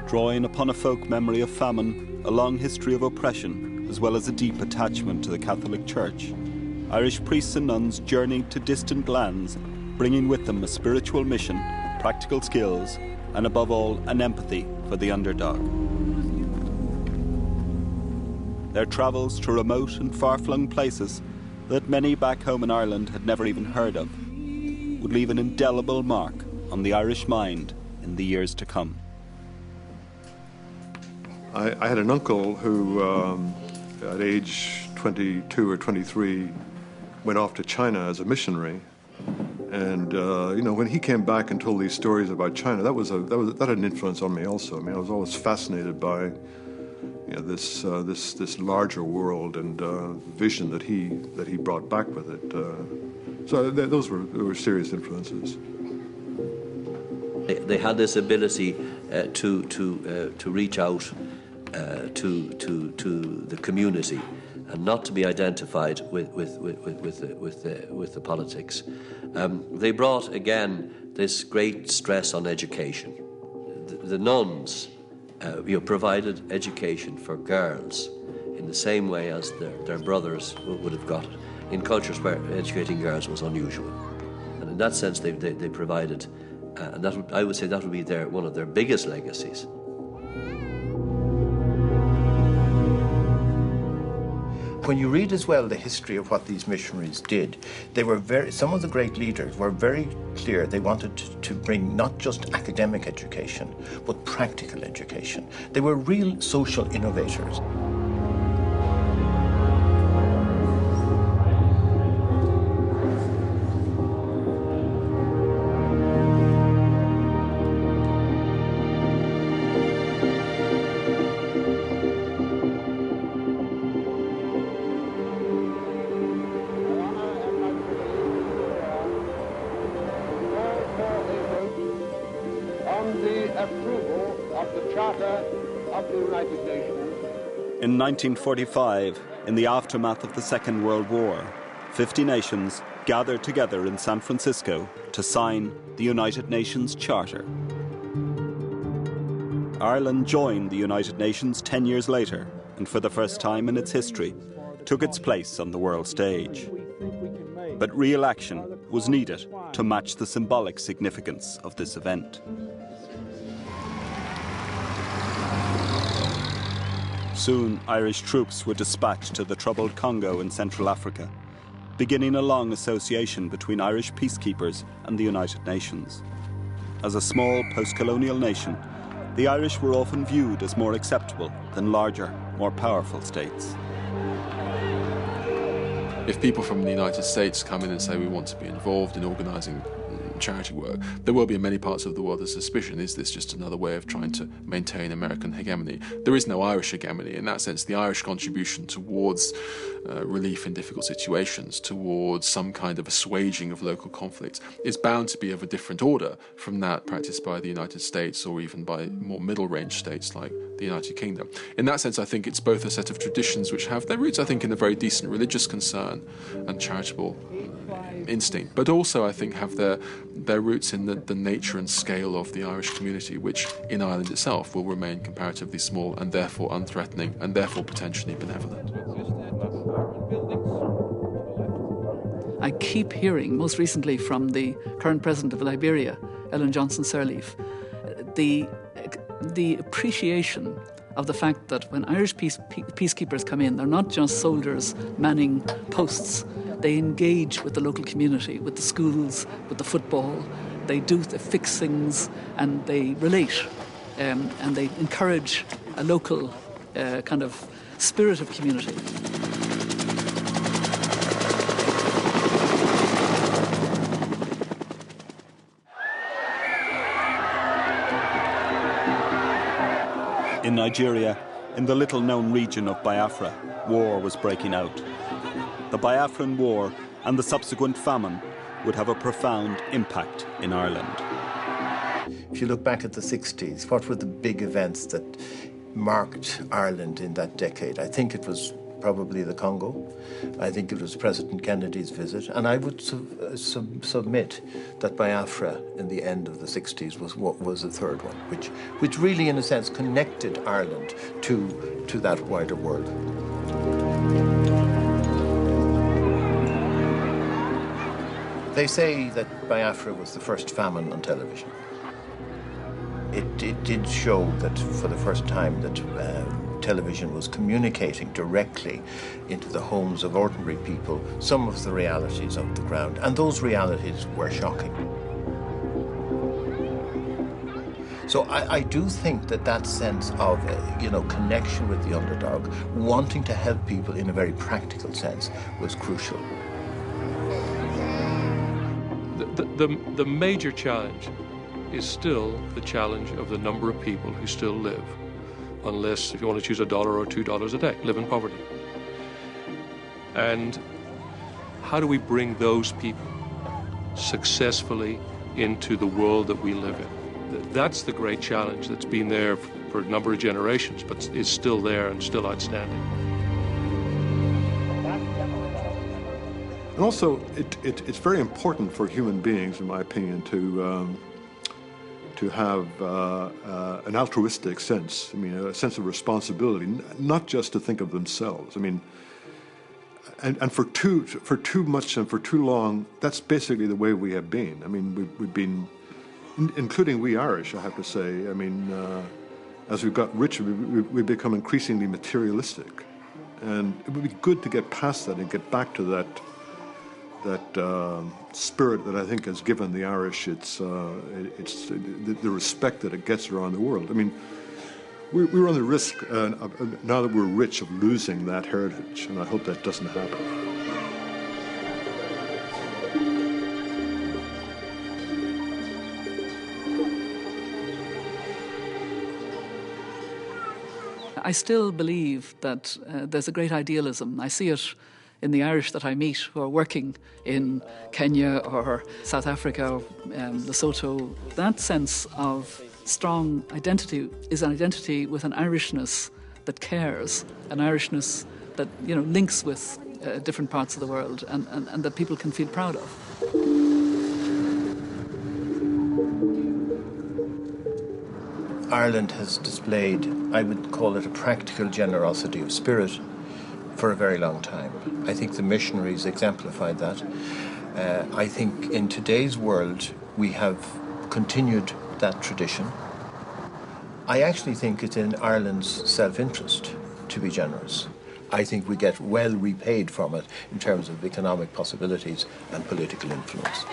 Drawing upon a folk memory of famine, a long history of oppression, as well as a deep attachment to the Catholic Church, Irish priests and nuns journeyed to distant lands, bringing with them a spiritual mission, practical skills, and above all, an empathy for the underdog. Their travels to remote and far-flung places that many back home in Ireland had never even heard of would leave an indelible mark on the Irish mind in the years to come. I had an uncle who, at age 22 or 23, went off to China as a missionary. And, when he came back and told these stories about China, that had an influence on me also. I mean, I was always fascinated by this larger world and vision that he brought back with it. So those were serious influences. They had this ability to reach out to the community and not to be identified with the politics. They brought again this great stress on education. The nuns provided education for girls in the same way as their brothers would have got it in cultures where educating girls was unusual. And in that sense, they provided, and I would say that would be one of their biggest legacies. When you read as well the history of what these missionaries did, some of the great leaders were very clear. They wanted to bring not just academic education, but practical education. They were real social innovators. In 1945, in the aftermath of the Second World War, 50 nations gathered together in San Francisco to sign the United Nations Charter. Ireland joined the United Nations 10 years later, and for the first time in its history, took its place on the world stage. But real action was needed to match the symbolic significance of this event. Soon, Irish troops were dispatched to the troubled Congo in Central Africa, beginning a long association between Irish peacekeepers and the United Nations. As a small post-colonial nation, the Irish were often viewed as more acceptable than larger, more powerful states. If people from the United States come in and say we want to be involved in organising charity work, there will be in many parts of the world a suspicion, is this just another way of trying to maintain American hegemony? There is no Irish hegemony. In that sense, the Irish contribution towards relief in difficult situations, towards some kind of assuaging of local conflicts, is bound to be of a different order from that practiced by the United States or even by more middle-range states like the United Kingdom. In that sense, I think it's both a set of traditions which have their roots, I think, in a very decent religious concern and charitable instinct, but also, I think, have their roots in the nature and scale of the Irish community, which in Ireland itself will remain comparatively small and therefore unthreatening and therefore potentially benevolent. I keep hearing, most recently from the current president of Liberia, Ellen Johnson Sirleaf, the appreciation of the fact that when Irish peacekeepers come in, they're not just soldiers manning posts. They engage with the local community, with the schools, with the football. They do the fixings and they relate and they encourage a local kind of spirit of community. In Nigeria, in the little-known region of Biafra, war was breaking out. The Biafran War and the subsequent famine would have a profound impact in Ireland. If you look back at the 60s, what were the big events that marked Ireland in that decade? I think it was probably the Congo. I think it was President Kennedy's visit. And I would submit that Biafra in the end of the 60s was the third one, which really, in a sense, connected Ireland to that wider world. They say that Biafra was the first famine on television. It did show that for the first time that television was communicating directly into the homes of ordinary people some of the realities of the ground, and those realities were shocking. So I do think that sense of connection with the underdog, wanting to help people in a very practical sense, was crucial. The major challenge is still the challenge of the number of people who still live, unless, if you want to choose $1 or $2 a day, live in poverty. And how do we bring those people successfully into the world that we live in? That's the great challenge that's been there for a number of generations, but is still there and still outstanding. And also, it's very important for human beings, in my opinion, to have an altruistic sense. I mean, a sense of responsibility, not just to think of themselves. I mean, and for too much and for too long, that's basically the way we have been. I mean, we've been, including we Irish, I have to say. I mean, as we've got richer, we've become increasingly materialistic, and it would be good to get past that and get back to that spirit that I think has given the Irish its the respect that it gets around the world. I mean, we run the risk now that we're rich of losing that heritage, and I hope that doesn't happen. I still believe that there's a great idealism. I see it in the Irish that I meet who are working in Kenya or South Africa or Lesotho. That sense of strong identity is an identity with an Irishness that cares, an Irishness that links with different parts of the world and that people can feel proud of. Ireland has displayed, I would call it, a practical generosity of spirit for a very long time. I think the missionaries exemplified that. I think in today's world we have continued that tradition. I actually think it's in Ireland's self-interest to be generous. I think we get well repaid from it in terms of economic possibilities and political influence.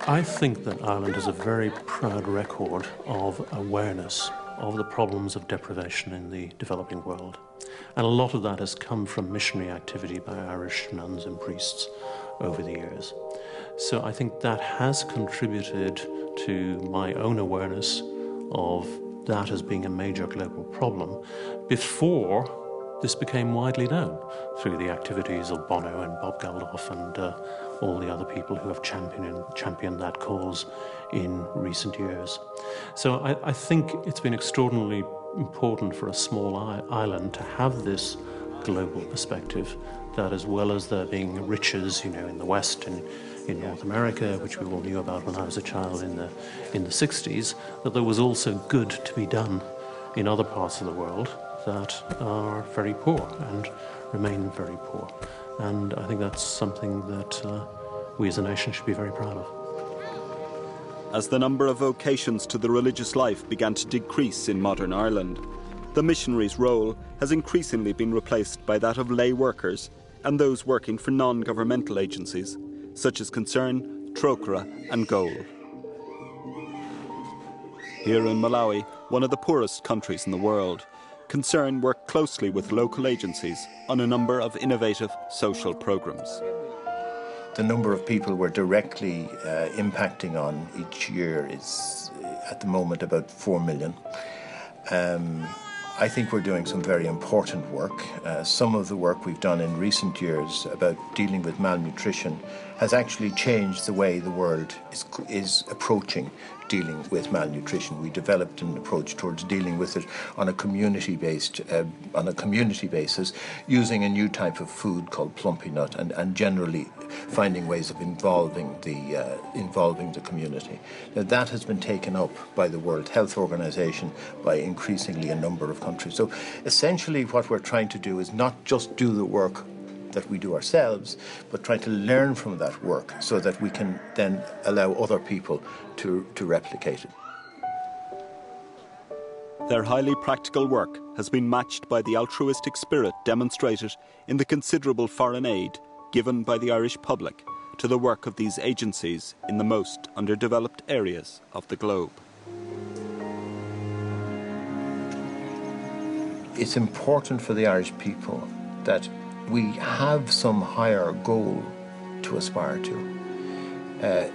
I think that Ireland has a very proud record of awareness of the problems of deprivation in the developing world. And a lot of that has come from missionary activity by Irish nuns and priests over the years. So I think that has contributed to my own awareness of that as being a major global problem before this became widely known through the activities of Bono and Bob Geldof and all the other people who have championed that cause in recent years. So I think it's been extraordinarily important for a small island to have this global perspective, that as well as there being riches, in the West and in North America, which we all knew about when I was a child in the 60s, that there was also good to be done in other parts of the world that are very poor and remain very poor. And I think that's something that we as a nation should be very proud of. As the number of vocations to the religious life began to decrease in modern Ireland, the missionaries' role has increasingly been replaced by that of lay workers and those working for non-governmental agencies, such as Concern, Trócaire and Goal. Here in Malawi, one of the poorest countries in the world, Concern worked closely with local agencies on a number of innovative social programmes. The number of people we're directly impacting on each year is, at the moment, about 4 million. I think we're doing some very important work. Some of the work we've done in recent years about dealing with malnutrition has actually changed the way the world is approaching dealing with malnutrition. We developed an approach towards dealing with it on a community basis, using a new type of food called plumpy nut, and generally finding ways of involving the community. Now, that has been taken up by the World Health Organization by increasingly a number of countries. So essentially what we're trying to do is not just do the work that we do ourselves, but try to learn from that work so that we can then allow other people to replicate it. Their highly practical work has been matched by the altruistic spirit demonstrated in the considerable foreign aid given by the Irish public to the work of these agencies in the most underdeveloped areas of the globe. It's important for the Irish people that we have some higher goal to aspire to.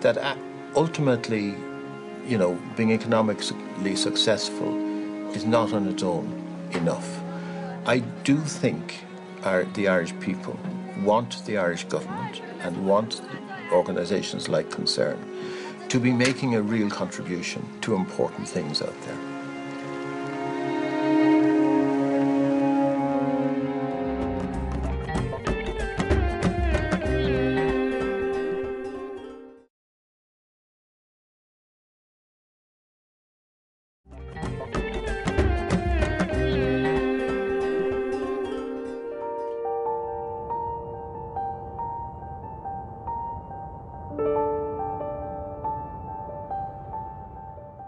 That ultimately, being economically successful is not on its own enough. I do think the Irish people want the Irish government and want organisations like Concern to be making a real contribution to important things out there.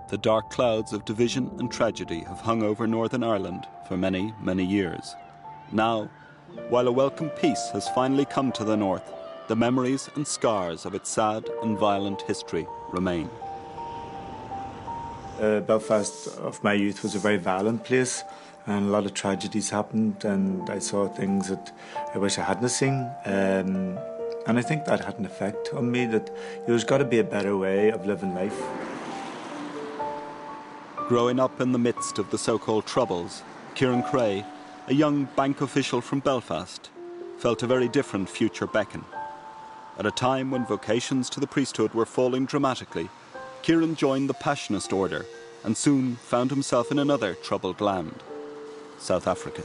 The dark clouds of division and tragedy have hung over Northern Ireland for many, many years. Now, while a welcome peace has finally come to the north, the memories and scars of its sad and violent history remain. Belfast of my youth was a very violent place, and a lot of tragedies happened, and I saw things that I wish I hadn't seen. And I think that had an effect on me, that there's got to be a better way of living life. Growing up in the midst of the so-called Troubles, Kieran Cray, a young bank official from Belfast, felt a very different future beckon. At a time when vocations to the priesthood were falling dramatically, Kieran joined the Passionist order and soon found himself in another troubled land, South Africa.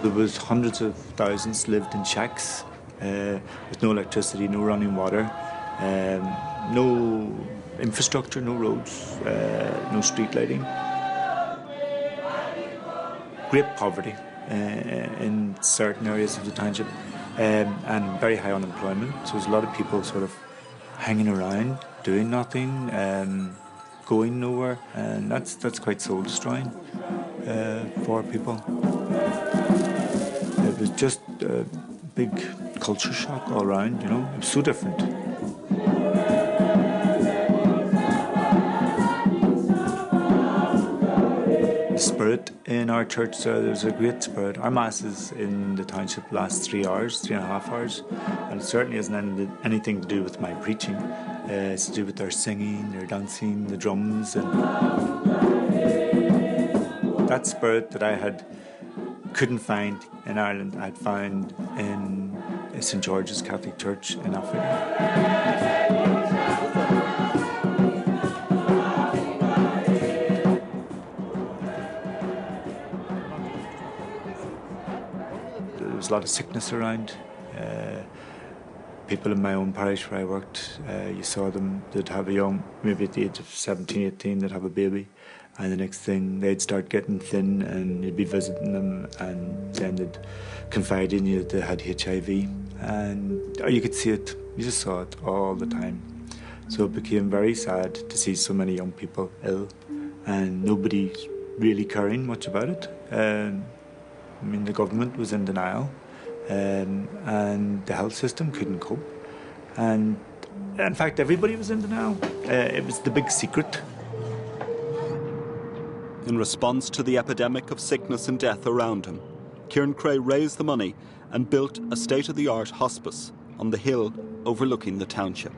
There was hundreds of thousands lived in shacks with no electricity, no running water, no infrastructure, no roads, no street lighting. Great poverty in certain areas of the township, and very high unemployment. So there's a lot of people sort of hanging around, doing nothing, going nowhere, and that's quite soul-destroying for people. It was just a big culture shock all around, It was so different. The spirit in our church, there's a great spirit. Our masses in the township last 3.5 hours, and it certainly isn't anything to do with my preaching. It's to do with their singing, their dancing, the drums, and that spirit that I couldn't find in Ireland, I'd found in St. George's Catholic Church in Africa. There was a lot of sickness around. People in my own parish where I worked, you saw them, they'd have a young, maybe at the age of 17, 18, they'd have a baby. And the next thing, they'd start getting thin, and you'd be visiting them, and then they'd confide in you that they had HIV. And you could see it, you just saw it all the time. So it became very sad to see so many young people ill, and nobody really caring much about it. The government was in denial. and the health system couldn't cope. And in fact, everybody was in denial. It was the big secret. In response to the epidemic of sickness and death around him, Kieran Cray raised the money and built a state-of-the-art hospice on the hill overlooking the township.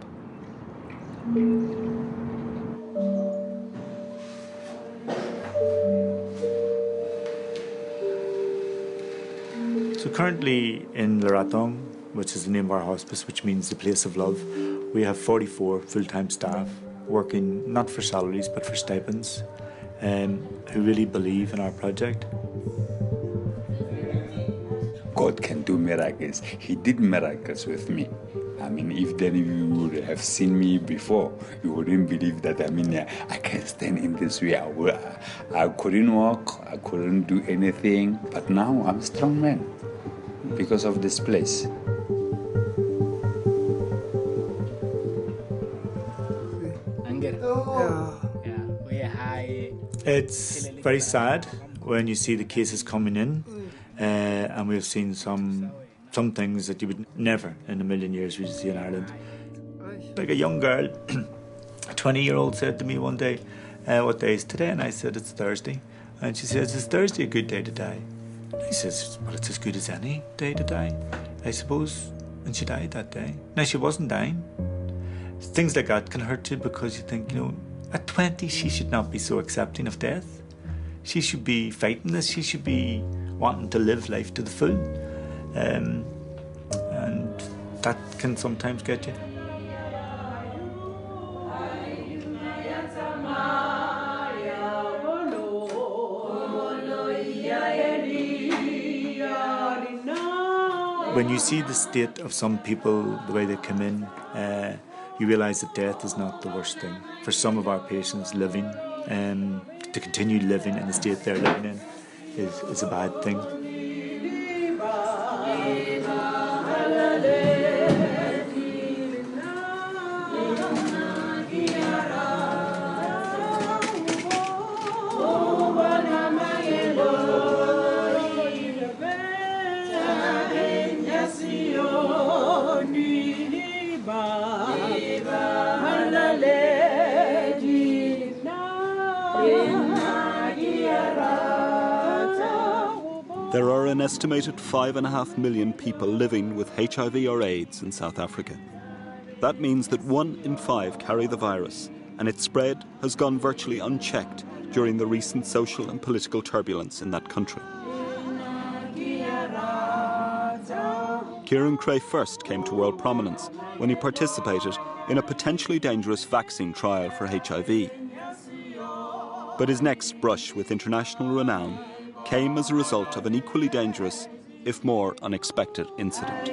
So currently in Laratong, which is the name of our hospice, which means the place of love, we have 44 full-time staff working not for salaries but for stipends, who really believe in our project. God can do miracles. He did miracles with me. I mean, if then you would have seen me before, you wouldn't believe that, I can stand in this way. I couldn't walk, I couldn't do anything, but now I'm a strong man because of this place. It's very sad when you see the cases coming in, and we've seen some things that you would never in a million years would see in Ireland. Like a young girl, a 20-year-old said to me one day, what day is today? And I said, it's Thursday. And she says, is Thursday a good day to die? And I says, well, it's as good as any day to die, I suppose. And she died that day. Now, she wasn't dying. Things like that can hurt you because you think, at 20, she should not be so accepting of death. She should be fighting this. She should be wanting to live life to the full. And that can sometimes get you. When you see the state of some people, the way they come in, you realise that death is not the worst thing. For some of our patients living, to continue living in the state they're living in is a bad thing. There are an estimated 5.5 million people living with HIV or AIDS in South Africa. That means that 1 in 5 carry the virus, and its spread has gone virtually unchecked during the recent social and political turbulence in that country. Kieran Cray first came to world prominence when he participated in a potentially dangerous vaccine trial for HIV. But his next brush with international renown came as a result of an equally dangerous, if more unexpected, incident.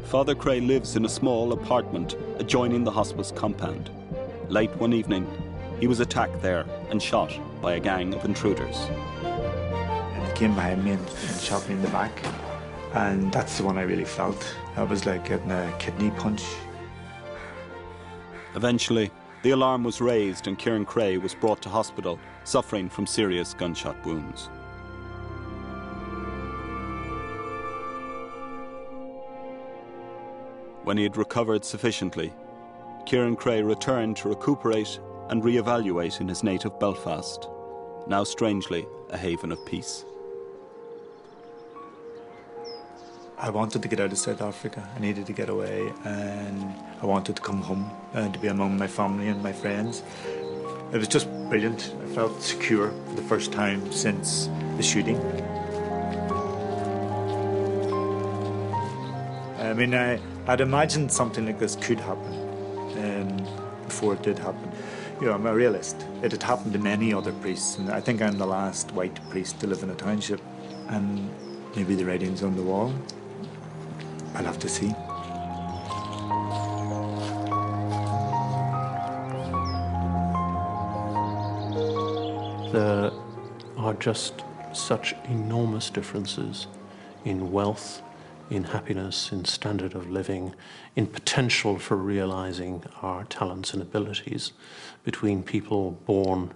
Father Cray lives in a small apartment adjoining the hospice compound. Late one evening, he was attacked there and shot by a gang of intruders. And they came behind me and shot me in the back. And that's the one I really felt. I was like getting a kidney punch. Eventually, the alarm was raised and Kieran Cray was brought to hospital, suffering from serious gunshot wounds. When he had recovered sufficiently, Kieran Cray returned to recuperate and re-evaluate in his native Belfast, now strangely a haven of peace. I wanted to get out of South Africa. I needed to get away, and I wanted to come home and to be among my family and my friends. It was just brilliant. I felt secure for the first time since the shooting. I mean, I'd imagined something like this could happen before it did happen. I'm a realist. It had happened to many other priests, and I think I'm the last white priest to live in a township. And maybe the writing's on the wall. I'll have to see. There are just such enormous differences in wealth, in happiness, in standard of living, in potential for realizing our talents and abilities between people born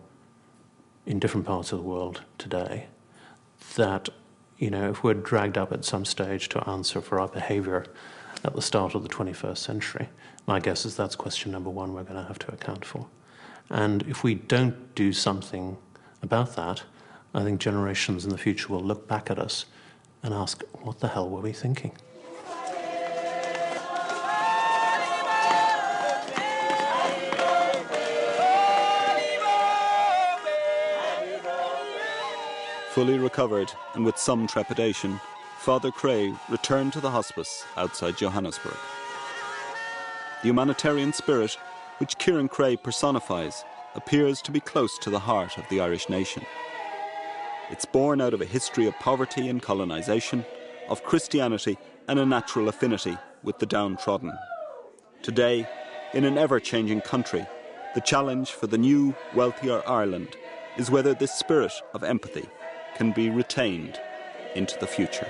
in different parts of the world today, that, you know, if we're dragged up at some stage to answer for our behavior at the start of the 21st century, my guess is that's question number one we're going to have to account for. And if we don't do something about that, I think generations in the future will look back at us and ask, what the hell were we thinking? Fully recovered and with some trepidation, Father Cray returned to the hospice outside Johannesburg. The humanitarian spirit, which Kieran Cray personifies, appears to be close to the heart of the Irish nation. It's born out of a history of poverty and colonisation, of Christianity and a natural affinity with the downtrodden. Today, in an ever-changing country, the challenge for the new, wealthier Ireland is whether this spirit of empathy can be retained into the future.